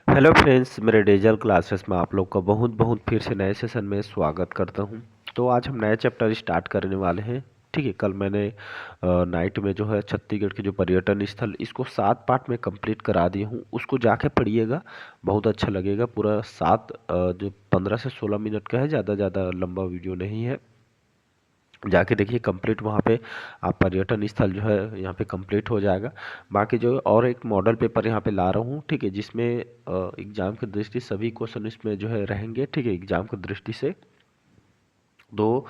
Hello friends, मेरे dazzle classes में आप लोग का बहुत बहुत फिर से नए सेशन में स्वागत करता हूं। तो आज हम नए चैप्टर स्टार्ट करने वाले हैं। ठीक है, कल मैंने नाइट में जो है छत्तीसगढ़ के जो पर्यटन स्थल इसको 7 पार्ट में कंप्लीट करा दिया हूं। उसको जाके पढ़िएगा, बहुत अच्छा लगेगा। पूरा जो 15 से 16 मिनट का है, ज़्यादा लंबा वीडियो नहीं है। जाके देखिए कंप्लीट वहाँ पे आप पर्यटन स्थल जो है यहाँ पे कंप्लीट हो जाएगा। बाकी जो और एक मॉडल पेपर यहाँ पे ला रहा हूँ, ठीक है, जिसमें एग्जाम की दृष्टि सभी क्वेश्चन इसमें जो है रहेंगे। ठीक है, एग्जाम की दृष्टि से तो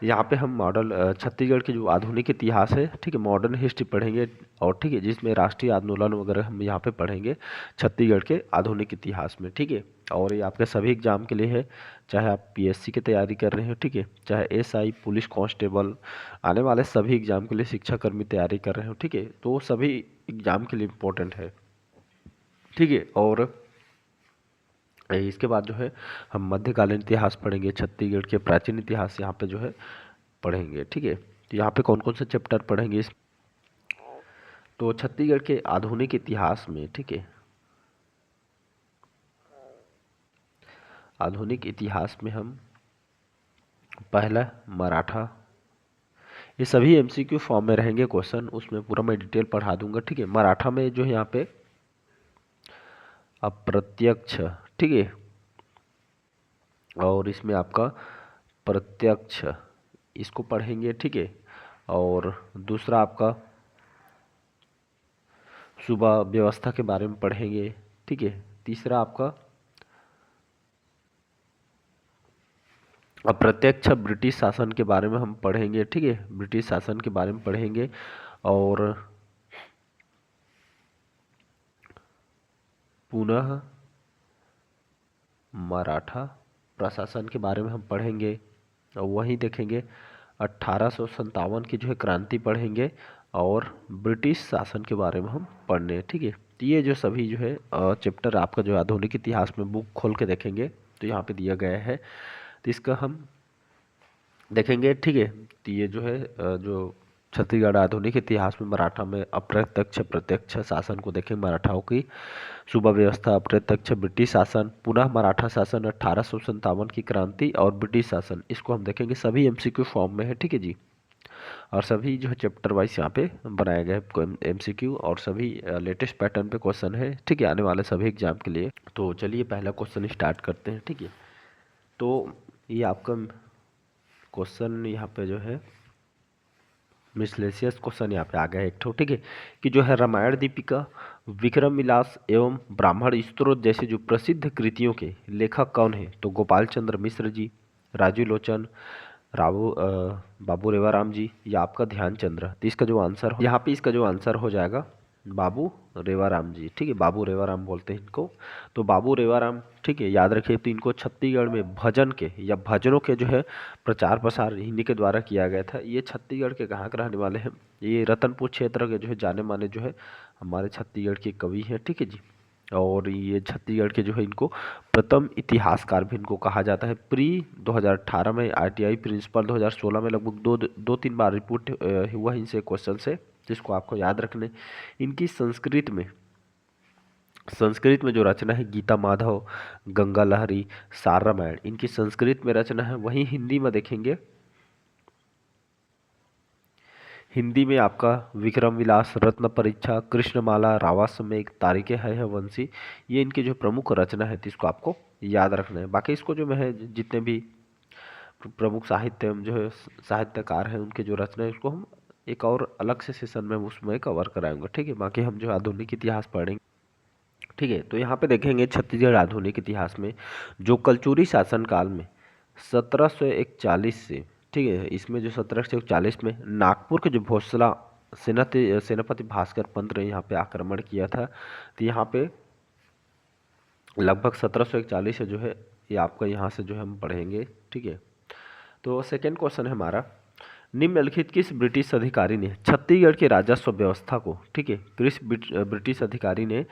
यहाँ पे हम मॉडल छत्तीसगढ़ के जो आधुनिक इतिहास है, ठीक है, मॉडर्न हिस्ट्री पढ़ेंगे। और ठीक है, जिसमें राष्ट्रीय आंदोलन वगैरह हम यहाँ पे पढ़ेंगे छत्तीसगढ़ के आधुनिक इतिहास में। ठीक है, और ये आपके सभी एग्जाम के लिए है, चाहे आप पीएससी की तैयारी कर रहे हो, ठीक है, चाहे एसआई, पुलिस कांस्टेबल, आने वाले सभी एग्जाम के लिए, शिक्षाकर्मी तैयारी कर रहे हो, ठीक है, तो सभी एग्जाम के लिए इम्पोर्टेंट है। ठीक है, और इसके बाद जो है हम मध्यकालीन इतिहास पढ़ेंगे, छत्तीसगढ़ के प्राचीन इतिहास यहाँ पे जो है पढ़ेंगे। ठीक है, तो यहाँ पे कौन कौन से चैप्टर पढ़ेंगे तो छत्तीसगढ़ के आधुनिक इतिहास में, ठीक है, आधुनिक इतिहास में हम पहला मराठा, ये सभी एमसीक्यू फॉर्म में रहेंगे क्वेश्चन, उसमें पूरा मैं डिटेल पढ़ा दूंगा। ठीक है, मराठा में जो है यहाँ पे अप्रत्यक्ष, ठीक है, और इसमें आपका प्रत्यक्ष, इसको पढ़ेंगे। ठीक है, और दूसरा आपका सूबा व्यवस्था के बारे में पढ़ेंगे। ठीक है, तीसरा आपका अप्रत्यक्ष ब्रिटिश शासन के बारे में हम पढ़ेंगे। ठीक है, ब्रिटिश शासन के बारे में पढ़ेंगे। और पुनः मराठा प्रशासन के बारे में हम पढ़ेंगे। और वहीं देखेंगे 1857 की जो है क्रांति पढ़ेंगे, और ब्रिटिश शासन के बारे में हम पढ़ने हैं। ठीक है, तो ये जो सभी जो है चैप्टर आपका जो आधुनिक इतिहास में बुक खोल के देखेंगे तो यहाँ पे दिया गया है, तो इसका हम देखेंगे। ठीक है, तो ये जो है जो छत्तीसगढ़ आधुनिक इतिहास में मराठा में अप्रत्यक्ष प्रत्यक्ष शासन को देखेंगे, मराठाओं की सूबा व्यवस्था, अप्रत्यक्ष ब्रिटिश शासन, पुनः मराठा शासन, 1857 की क्रांति और ब्रिटिश शासन, इसको हम देखेंगे। सभी एमसीक्यू फॉर्म में है। ठीक है जी, और सभी जो है चैप्टर वाइज यहाँ पे बनाया गया है एमसीक्यू, और सभी लेटेस्ट पैटर्न पे क्वेश्चन है। ठीक है, आने वाले सभी एग्जाम के लिए। तो चलिए पहला क्वेश्चन स्टार्ट करते हैं। ठीक है, तो ये आपका क्वेश्चन यहाँ पे जो है मिसलेसियस क्वेश्चन यहाँ पे आ गया है एक ठो। ठीक है, कि जो है रामायण दीपिका, विक्रम विलास एवं ब्राह्मण स्तोत्र जैसे जो प्रसिद्ध कृतियों के लेखक कौन है? तो गोपाल चंद्र मिश्र जी, राजू लोचन, बाबू रेवाराम जी, या आपका ध्यानचंद्र। तो इसका जो आंसर यहाँ पे इसका जो आंसर हो जाएगा बाबू रेवाराम जी। ठीक है, बाबू रेवाराम बोलते हैं इनको, तो बाबू रेवाराम। ठीक है, याद रखिए। तो इनको छत्तीसगढ़ में भजन के या भजनों के जो है प्रचार प्रसार इन्हीं के द्वारा किया गया था। ये छत्तीसगढ़ के कहाँ के रहने वाले हैं? ये रतनपुर क्षेत्र के जो है जाने माने जो है हमारे छत्तीसगढ़ के कवि हैं। ठीक है जी, और ये छत्तीसगढ़ के जो है इनको प्रथम इतिहासकार भी इनको कहा जाता है। प्री 2018 में आरटीआई प्रिंसिपल 2016 में लगभग दो तीन बार रिपोर्ट हुआ इनसे क्वेश्चन से, जिसको आपको याद रखने। इनकी संस्कृत में जो रचना है गीता माधव, गंगा लहरी, सार रामायण, इनकी संस्कृत में रचना है। वहीं हिंदी में देखेंगे, हिंदी में आपका विक्रम विलास, रत्न परीक्षा, कृष्णमाला, रावासमेघ, तारिके है वंशी, ये इनकी जो प्रमुख रचना है, तो इसको आपको याद रखना है। बाकी इसको जो है जितने भी प्रमुख साहित्य जो है साहित्यकार हैं उनके जो रचना है, उसको हम एक और अलग से सेशन में उसमें कवर कराएंगे। ठीक है, बाकी हम जो आधुनिक इतिहास पढ़ेंगे। ठीक है, तो यहाँ पे देखेंगे छत्तीसगढ़ आधुनिक इतिहास में जो कलचुरी शासन काल में 1741 से, ठीक है, इसमें जो 1741 में नागपुर के जो भोसला सेनापति भास्कर पंत ने यहाँ पे आक्रमण किया था, तो यहाँ पे लगभग 1741 से जो है ये आपका यहाँ से जो है हम पढ़ेंगे। ठीक है, तो सेकेंड क्वेश्चन है हमारा, निम्नलिखित किस ब्रिटिश अधिकारी ने छत्तीसगढ़ की राजस्व व्यवस्था को, ठीक है, किस ब्रिटिश अधिकारी ने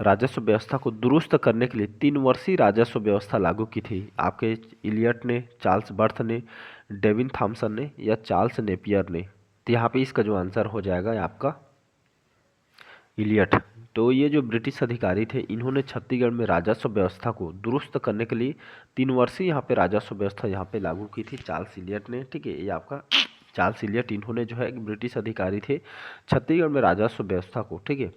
राजस्व व्यवस्था को दुरुस्त करने के लिए 3 वर्षीय राजस्व व्यवस्था लागू की थी? आपके इलियट ने, चार्ल्स बर्थ ने, डेविन थॉमसन ने, या चार्ल्स नेपियर ने? तो यहाँ पे इसका जो आंसर हो जाएगा आपका इलियट। तो ये जो ब्रिटिश अधिकारी थे, इन्होंने छत्तीसगढ़ में राजस्व व्यवस्था को दुरुस्त करने के लिए 3 वर्षीय यहाँ पे राजस्व व्यवस्था यहाँ पे लागू की थी चार्ल्स इलियट ने। ठीक है, ये आपका चार्ल्स इलियट, इन्होंने जो है एक ब्रिटिश अधिकारी थे, छत्तीसगढ़ में राजस्व व्यवस्था को, ठीक है,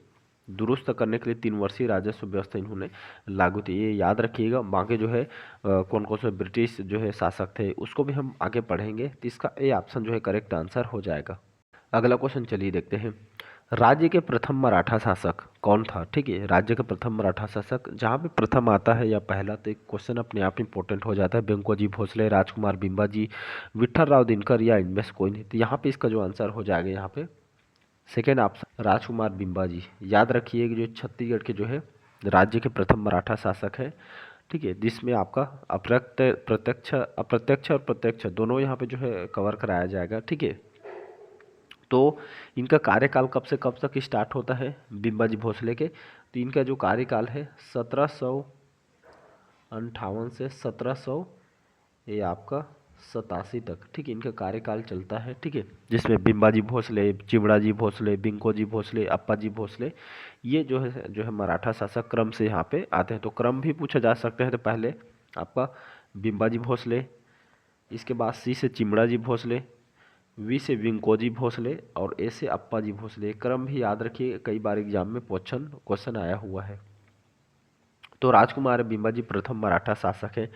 दुरुस्त करने के लिए 3 वर्षीय राजस्व व्यवस्था इन्होंने लागू थी। ये याद रखिएगा। बाकी जो है कौन कौन से ब्रिटिश जो है शासक थे उसको भी हम आगे पढ़ेंगे, तो इसका ए ऑप्शन जो है करेक्ट आंसर हो जाएगा। अगला क्वेश्चन चलिए देखते हैं। राज्य के प्रथम मराठा शासक कौन था? ठीक है, राज्य के प्रथम मराठा शासक, जहाँ पे प्रथम आता है या पहला, तो एक क्वेश्चन अपने आप इंपॉर्टेंट हो जाता है। बंकोजी भोसले, राजकुमार बिंबाजी, विठल राव दिनकर या इनमें से कोई नहीं। तो यहाँ पे इसका जो आंसर हो जाएगा यहाँ पे सेकेंड ऑप्शन राजकुमार बिंबाजी। याद रखिए कि जो छत्तीसगढ़ के जो है राज्य के प्रथम मराठा शासक है, ठीक है, जिसमें आपका अप्रत्यक्ष और प्रत्यक्ष दोनों यहाँ पे जो है कवर कराया जाएगा। ठीक है, तो इनका कार्यकाल कब से कब तक स्टार्ट होता है बिंबाजी भोसले के? तो इनका जो कार्यकाल है 1758 से 1700 ये आपका 87 तक, ठीक है, इनका कार्यकाल चलता है। ठीक है, जिसमें बिंबाजी भोसले, चिमड़ाजी भोसले, बिंकोजी भोसले, अप्पाजी भोसले, ये जो है मराठा शासक क्रम से यहाँ पे आते हैं। तो क्रम भी पूछा जा सकते हैं। तो पहले आपका बिंबाजी भोसले, इसके बाद सी से चिमड़ाजी भोसले, वी से विंकोजी भोसले और ए से अप्पाजी भोसले। क्रम भी याद रखिए, कई बार एग्जाम में क्वेश्चन आया हुआ है। तो राजकुमार बिंबाजी प्रथम मराठा शासक है।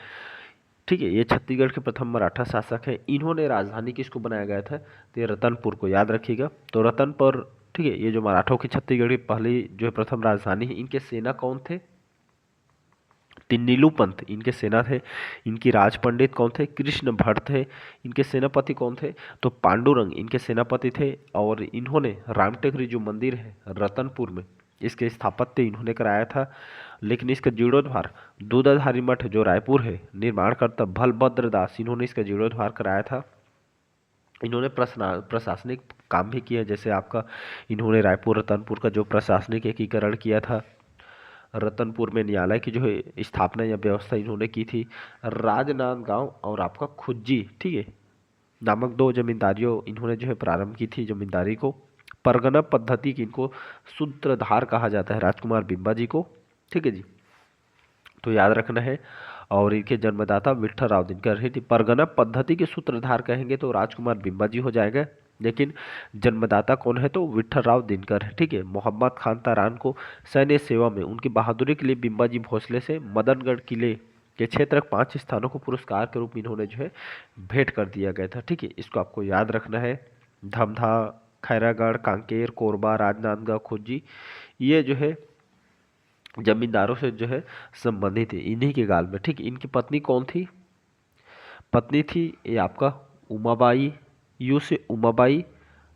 ठीक है, ये छत्तीसगढ़ के प्रथम मराठा शासक है। इन्होंने राजधानी किसको बनाया गया था? तो ये रतनपुर को, याद रखिएगा। तो रतनपुर, ठीक है, ये जो मराठों की छत्तीसगढ़ की पहली जो है प्रथम राजधानी है। इनके सेना कौन थे? तिन्नीलू पंत इनके सेना थे। इनकी राज पंडित कौन थे? कृष्ण भट्ट थे। इनके सेनापति कौन थे? तो पांडुरंग इनके सेनापति थे। और इन्होंने रामटेकरी जो मंदिर है रतनपुर में, इसके स्थापत्य इन्होंने कराया था। लेकिन इसका जीर्णोद्धार दूधाधारी मठ जो रायपुर है निर्माणकर्ता बलभद्र दास, इन्होंने इसका जीर्णोद्धार कराया था। इन्होंने प्रशासनिक काम भी किया, जैसे आपका इन्होंने रायपुर रतनपुर का जो प्रशासनिक एकीकरण किया था। रतनपुर में न्यायालय की जो है स्थापना या व्यवस्था इन्होंने की थी। राजनांदगांव और आपका खुज्जी, ठीक है, नामक 2 जमींदारियों इन्होंने जो है प्रारंभ की थी जमींदारी को। परगना पद्धति की इनको सूत्रधार कहा जाता है राजकुमार बिंबाजी को। ठीक है जी, तो याद रखना है। और इनके जन्मदाता विठल राव दिनकर है। परगना पद्धति के सूत्रधार कहेंगे तो राजकुमार बिंबाजी हो जाएगा, लेकिन जन्मदाता कौन है? तो विठल राव दिनकर है। ठीक है, मोहम्मद खान तारान को सैन्य सेवा में उनकी बहादुरी के लिए बिंबाजी भोसले से मदनगढ़ किले के क्षेत्र 5 स्थानों को पुरस्कार के रूप में इन्होंने जो है भेंट कर दिया गया था। ठीक है, इसको आपको याद रखना है। धमधा, खैरागढ़, कांकेर, कोरबा, राजनांदगांव, खुज्जी, ये जो है जमींदारों से जो है संबंधित है इन्हीं के गाल में। ठीक, इनकी पत्नी कौन थी? पत्नी थी ये आपका उमाबाई, यू से उमाबाई,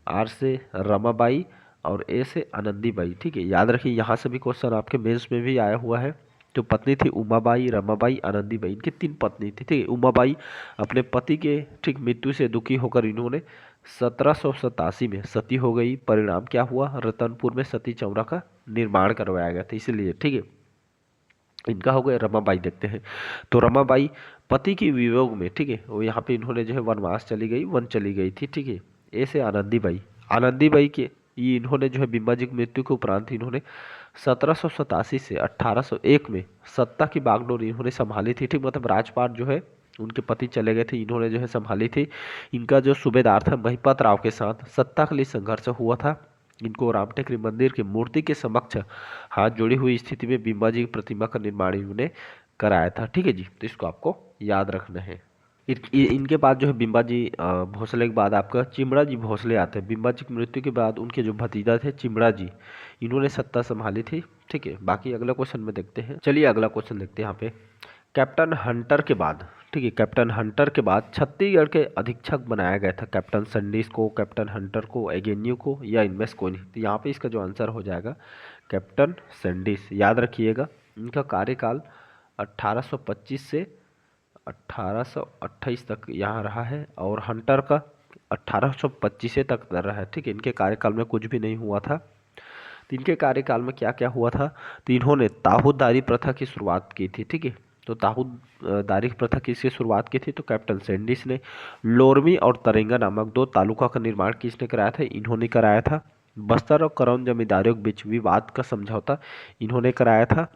आर से रमाबाई और ए से आनंदीबाई। ठीक है, याद रखिए, यहाँ से भी क्वेश्चन आपके मेंस में भी आया हुआ है। तो पत्नी थी उमाबाई, रमाबाई, आनंदीबाई, इनकी 3 पत्नी थी। ठीक है, उमाबाई अपने पति के ठीक मृत्यु से दुखी होकर इन्होंने 1787 में सती हो गई। परिणाम क्या हुआ? रतनपुर में सती चौरा का निर्माण करवाया गया था, इसलिए। ठीक है, इनका हो गया। रमाबाई देखते हैं। तो रमाबाई पति के वियोग में, ठीक है, वो यहाँ पे इन्होंने जो है वनवास चली गई, वन चली गई थी। ठीक है, ऐसे आनंदीबाई, आनंदीबाई के ये इन्होंने जो है बिंबाजी की मृत्यु के उपरांत इन्होंने 1787 से 1801 में सत्ता की बागडोर इन्होंने संभाली थी। ठीक, मतलब राजपाट जो है उनके पति चले गए थे, इन्होंने जो है संभाली थी। इनका जो सूबेदार था महिपत राव के साथ सत्ता के लिए संघर्ष हुआ था। इनको रामटेकरी मंदिर की मूर्ति के समक्ष हाथ जोड़ी हुई स्थिति में बिंबाजी की प्रतिमा का निर्माण इन्होंने कराया था। ठीक है जी, तो इसको आपको याद रखना है। इनके बाद जो है बिंबाजी भोसले के बाद आपका चिमड़ाजी भोसले आते हैं। बिंबाजी की मृत्यु के बाद उनके जो भतीजा थे चिमड़ाजी, इन्होंने सत्ता संभाली थी। ठीक है, बाकी अगला क्वेश्चन में देखते हैं। चलिए अगला क्वेश्चन देखते हैं यहाँ पे। कैप्टन हंटर के बाद, ठीक है, कैप्टन हंटर के बाद छत्तीसगढ़ के अधीक्षक बनाया गया था। कैप्टन सैंडिस को, कैप्टन हंटर को, एगेन्यू को या इनमें से कोई नहीं। तो यहाँ पे इसका जो आंसर हो जाएगा कैप्टन सैंडिस। याद रखिएगा, इनका कार्यकाल 1825 से 1828 तक यहाँ रहा है और हंटर का 1825 तक रहा है। ठीक है, इनके कार्यकाल में कुछ भी नहीं हुआ था। तो इनके कार्यकाल में क्या क्या हुआ था? तो इन्होंने ताहूदारी प्रथा की शुरुआत की थी। ठीक है, तो ताहूदारी प्रथा किसकी शुरुआत की थी? तो कैप्टन सैंडिस ने। लोरमी और तरेंगा नामक 2 तालुका का निर्माण किसने कराया था? इन्होंने कराया था। बस्तर और करौन जमींदारियों के बीच विवाद का समझौता इन्होंने कराया था।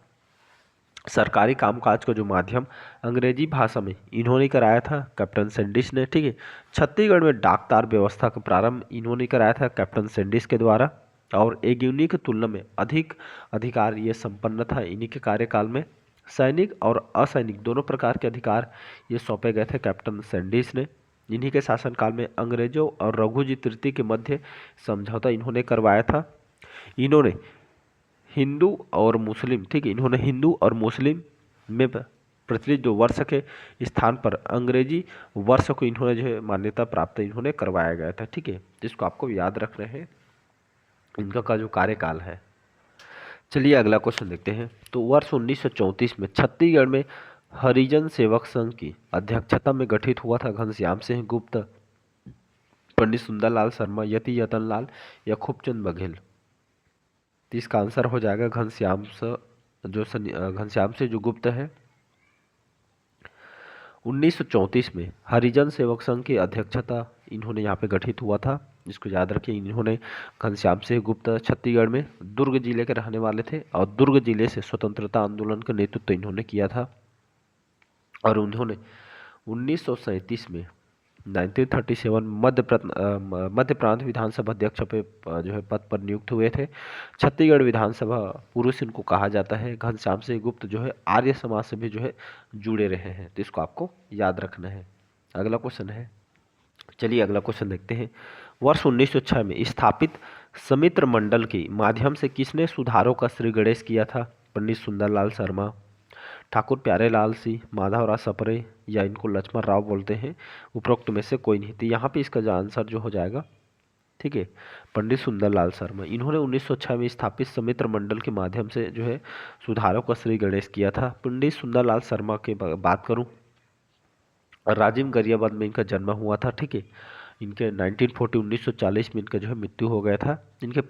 सरकारी कामकाज का जो माध्यम अंग्रेजी भाषा में इन्होंने कराया था, कैप्टन सैंडिस ने। ठीक है। छत्तीसगढ़ में डाक तार व्यवस्था का प्रारंभ इन्होंने कराया था, कैप्टन सैंडिस के द्वारा। और एक यूनिक की तुलना में अधिक अधिकार ये संपन्न था इन्हीं के कार्यकाल में। सैनिक और असैनिक दोनों प्रकार के अधिकार ये सौंपे गए थे कैप्टन सैंडिस ने। इन्हीं के शासनकाल में अंग्रेजों और रघुजी तृतीय के मध्य समझौता इन्होंने करवाया था। इन्होंने हिंदू और मुस्लिम, ठीक है, इन्होंने हिंदू और मुस्लिम में प्रचलित जो वर्ष के स्थान पर अंग्रेजी वर्ष को इन्होंने जो है मान्यता प्राप्त इन्होंने करवाया गया था। ठीक है, जिसको आपको याद रखना है इनका का जो कार्यकाल है। चलिए अगला क्वेश्चन देखते हैं। तो वर्ष 1934 में छत्तीसगढ़ में हरिजन सेवक संघ की अध्यक्षता में गठित हुआ था घनश्याम सिंह गुप्त, पंडित सुंदरलाल शर्मा, यति यतन लाल या खूबचंद बघेल। तो इसका आंसर हो जाएगा घनश्याम से घनश्याम से जो गुप्त है। 1934 में हरिजन सेवक संघ की अध्यक्षता इन्होंने यहाँ पे गठित हुआ था, इसको याद रखिए। इन्होंने घनश्याम सिंह गुप्त छत्तीसगढ़ में दुर्ग जिले के रहने वाले थे और दुर्ग जिले से स्वतंत्रता आंदोलन का नेतृत्व इन्होंने किया था। और उन्होंने 1937 में 1937 मध्य प्रांत विधानसभा अध्यक्ष पे जो है पद पर नियुक्त हुए थे। छत्तीसगढ़ विधानसभा पुरुष इनको कहा जाता है। घनश्याम सिंह गुप्त जो है आर्य समाज से भी जो है जुड़े रहे हैं, तो इसको आपको याद रखना है। अगला क्वेश्चन है, चलिए अगला क्वेश्चन देखते हैं। वर्ष 1906 में स्थापित समित्र मंडल के माध्यम से किसने सुधारों का श्री गणेश किया था? पंडित सुंदरलाल शर्मा, ठाकुर प्यारेलाल सिंह, माधवराव सप्रे या इनको लक्ष्मण राव बोलते हैं। उपरोक्त में से कोई नहीं। तो यहाँ पे इसका जो आंसर जो हो जाएगा, ठीक है, पंडित सुंदरलाल शर्मा। इन्होंने 1906 में स्थापित समित्र मंडल के माध्यम से जो है सुधारों का श्री गणेश किया था। पंडित सुंदरलाल शर्मा की बात करूँ, राजिम गरियाबंद में इनका जन्म हुआ था। ठीक है, इनके 1940 में इनका जो है मृत्यु हो गया था। इनके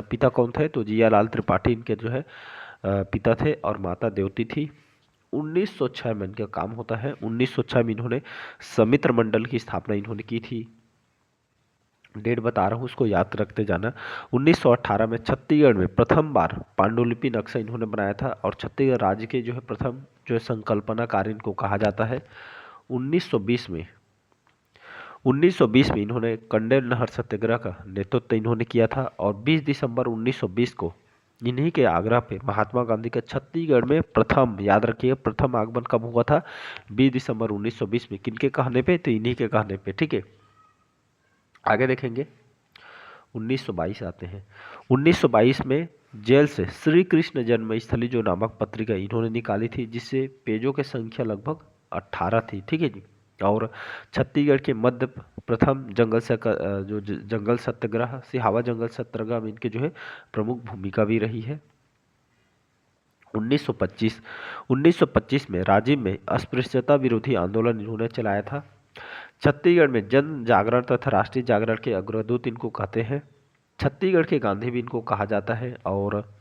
पिता कौन थे? तो जियालाल त्रिपाठी इनके जो है पिता थे और माता देवती थी। 1906 में इनका काम होता है। 1906 में इन्होंने समित्र मंडल की स्थापना इन्होंने की थी। डेट बता रहा हूँ, उसको याद रखते जाना। 1918 में छत्तीसगढ़ में प्रथम बार पांडुलिपि नक्शा इन्होंने बनाया था और छत्तीसगढ़ राज्य के जो है प्रथम जो है संकल्पना कार्य इनको कहा जाता है। 1920 में इन्होंने कंडेल नहर सत्याग्रह का नेतृत्व इन्होंने किया था और 20 दिसंबर 1920 को इन्हीं के आग्रह पे महात्मा गांधी का छत्तीसगढ़ में प्रथम, याद रखिए, प्रथम आगमन कब हुआ था? 20 दिसंबर 1920 में। किनके कहने पे? तो इन्हीं के कहने पे। ठीक है, आगे देखेंगे। 1922 आते हैं। 1922 में जेल से श्री कृष्ण जन्मस्थली जो नामक पत्रिका इन्होंने निकाली थी, जिससे पेजों की संख्या लगभग 18 थी। ठीक है जी। और छत्तीसगढ़ के मध्य प्रथम जंगल सत्याग्रह सिहावा जंगल सत्याग्रह में इनके जो है प्रमुख भूमिका भी रही है। 1925 में राजिम में अस्पृश्यता विरोधी आंदोलन इन्होंने चलाया था। छत्तीसगढ़ में जन जागरण तथा राष्ट्रीय जागरण के अग्रदूत इनको कहते हैं। छत्तीसगढ़ के गांधी भी इनको कहा जाता है। और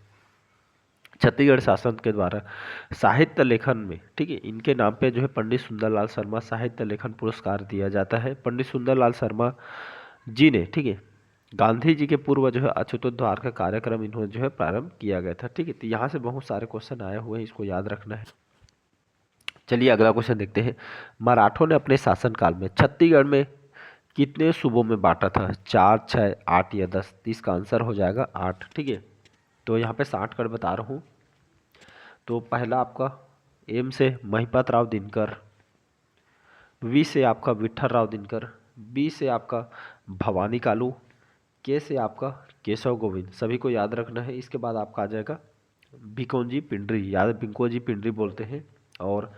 छत्तीसगढ़ शासन के द्वारा साहित्य लेखन में, ठीक है, इनके नाम पे जो है पंडित सुंदरलाल शर्मा साहित्य लेखन पुरस्कार दिया जाता है। पंडित सुंदरलाल शर्मा जी ने, ठीक है, गांधी जी के पूर्व जो है अछूतोद्धार का कार्यक्रम इन्होंने जो है प्रारंभ किया गया था। ठीक है, तो यहाँ से बहुत सारे क्वेश्चन आए हुए हैं, इसको याद रखना है। चलिए अगला क्वेश्चन देखते हैं। मराठों ने अपने शासनकाल में छत्तीसगढ़ में कितने सूबों में बांटा था? 4, 6, 8 या 10? इसका आंसर हो जाएगा 8। ठीक है, तो यहाँ पे 60 कर बता रहा हूँ। तो पहला आपका एम से महिपत राव दिनकर, वी से आपका विठल राव दिनकर, बी से आपका भवानी कालू, के से आपका केशव गोविंद, सभी को याद रखना है। इसके बाद आपका आ जाएगा भिकोजी पिंडरी, याद भिकोजी पिंडरी बोलते हैं। और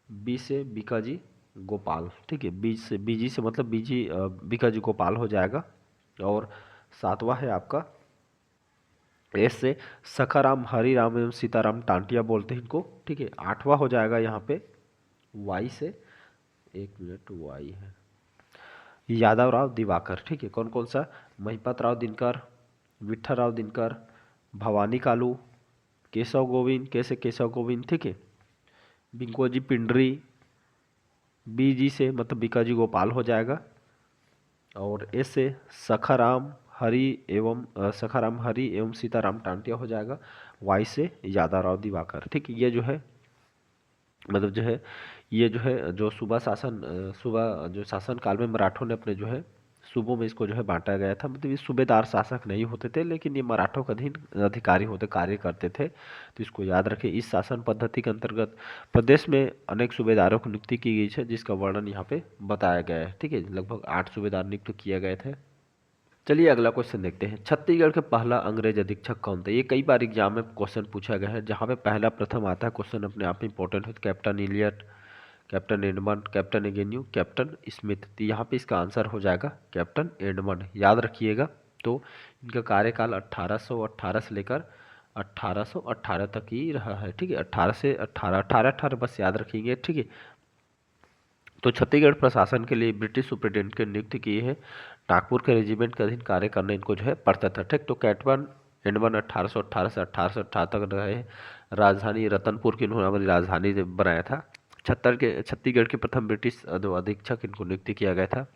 बी से बीकाजी गोपाल। ठीक है, बीजी से मतलब बीकाजी गोपाल हो जाएगा। और सातवां है आपका एस से सखाराम हरिराम एवं सीताराम टांटिया बोलते हैं इनको। ठीक है, 8वां हो जाएगा यहाँ पे वाई से, 1 मिनट, वाई है यादव राव दिवाकर। ठीक है, कौन कौन सा? महिपत राव दिनकर, विठल राव दिनकर, भवानी कालू, केशव गोविंद, कैसे केशव गोविंद, ठीक है, बिंकोजी पिंडरी, बीजी से मतलब बीकाजी गोपाल हो जाएगा। और एस से सखाराम सखाराम हरि एवं सीताराम टांटिया हो जाएगा। वाई से यादाराव दिवाकर। ठीक, ये जो है मतलब जो है ये जो है जो सूबा जो शासन काल में मराठों ने अपने जो है सूबों में इसको जो है बांटा गया था। मतलब ये सूबेदार शासक नहीं होते थे, लेकिन ये मराठों के अधीन अधिकारी होते कार्य करते थे। तो इसको याद रखें। इस शासन पद्धति के अंतर्गत प्रदेश में अनेक सूबेदारों की नियुक्ति की गई है, जिसका वर्णन यहाँ पे बताया गया है। ठीक है, लगभग 8 सूबेदार नियुक्त किए गए थे। चलिए अगला क्वेश्चन देखते हैं। छत्तीसगढ़ के पहला अंग्रेज अधीक्षक कौन था? ये कई बार एग्जाम में क्वेश्चन पूछा गया है। जहाँ पे पहला प्रथम आता है क्वेश्चन अपने आप में इंपॉर्टेंट है। Captain Elliot, captain Edmund, captain Agnew, captain Smith. तो यहाँ पे इसका आंसर हो जाएगा कैप्टन एडमंड। याद रखिएगा। तो इनका कार्यकाल 1818 से लेकर 1818 तक ही रहा है। ठीक है, 18 से 18 बस याद रखेंगे। ठीक है, तो छत्तीसगढ़ प्रशासन के लिए ब्रिटिश सुप्रिटेंडेंट की नियुक्ति की है। नागपुर के रेजिमेंट के अधीन कार्य करने इनको जो है पड़ता था। ठीक, तो कैप्टन एडमंड 1818 से 1818 तक रहे। राजधानी रतनपुर की इन्होंने अपनी राजधानी बनाया था। छत्तीसगढ़ के प्रथम ब्रिटिश अधीक्षक इनको नियुक्ति किया गया था।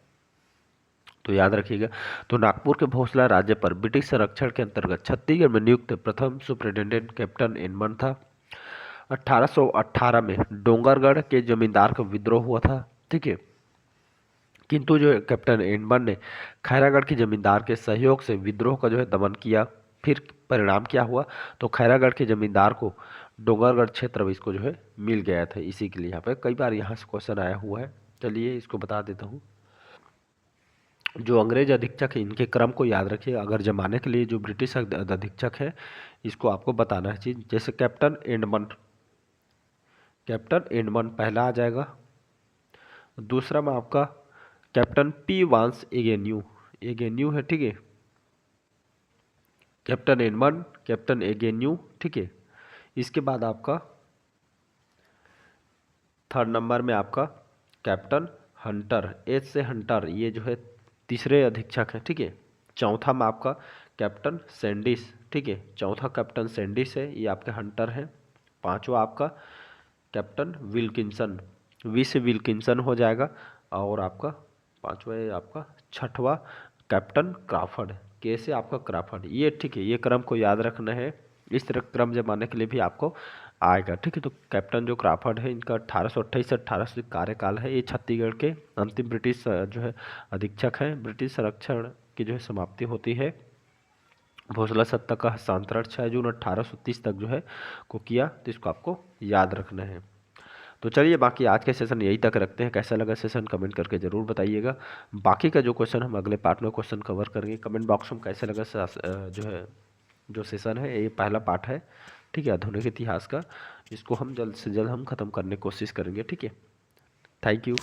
तो याद रखिएगा। तो नागपुर के भोसला राज्य पर ब्रिटिश संरक्षण के अंतर्गत छत्तीसगढ़ में नियुक्त प्रथम सुप्रिटेंडेंट कैप्टन एडमंड था। 1818 में डोंगरगढ़ के जमींदार का विद्रोह हुआ था। ठीक है, किंतु जो कैप्टन एडमंड ने खैरागढ़ के जमींदार के सहयोग से विद्रोह का जो है दमन किया। फिर परिणाम क्या हुआ? तो खैरागढ़ के जमींदार को डोंगरगढ़ क्षेत्र में इसको जो है मिल गया था। इसी के लिए यहाँ पे कई बार यहाँ से क्वेश्चन आया हुआ है। चलिए इसको बता देता हूँ। जो अंग्रेज अधीक्षक है इनके क्रम को याद रखिए। अगर जमाने के लिए जो ब्रिटिश अधीक्षक है इसको आपको बताना है चीज। जैसे कैप्टन एडमंड पहला आ जाएगा। दूसरा में आपका कैप्टन पी वांस एगेन्यू एगेन्यू है। ठीक है, कैप्टन एडमंड, कैप्टन एगेन्यू। ठीक है, इसके बाद आपका थर्ड नंबर में आपका कैप्टन हंटर, एच से हंटर, ये जो है तीसरे अधीक्षक है। ठीक है, चौथा में आपका कैप्टन सैंडिस। ठीक है, चौथा कैप्टन सैंडिस है, ये आपके हंटर हैं। पांचवा आपका कैप्टन विल्किंसन, वी से विल्किंसन हो जाएगा। और आपका पांचवा है आपका छठवा कैप्टन क्राफर्ड, के से आपका क्राफर्ड। ये ठीक है, ये क्रम को याद रखना है। इस तरह क्रम जमाने के लिए भी आपको आएगा। ठीक है, तो कैप्टन जो क्राफर्ड है इनका 1828 से 1800 कार्यकाल है। ये छत्तीसगढ़ के अंतिम ब्रिटिश जो है अधीक्षक हैं। ब्रिटिश संरक्षण की जो है समाप्ति होती है। भोसला सत्ता का हस्तांतरण 6 जून 1830 तक जो है को किया। तो इसको आपको याद रखना है। तो चलिए बाकी आज के सेशन यही तक रखते हैं। कैसा लगा सेशन कमेंट करके ज़रूर बताइएगा। बाकी का जो क्वेश्चन हम अगले पार्ट में क्वेश्चन कवर करेंगे। कमेंट बॉक्स में कैसा लगा जो है जो सेशन है, ये पहला पार्ट है। ठीक है, आधुनिक इतिहास का। इसको हम जल्द से जल्द हम ख़त्म करने की कोशिश करेंगे। ठीक है, थैंक यू।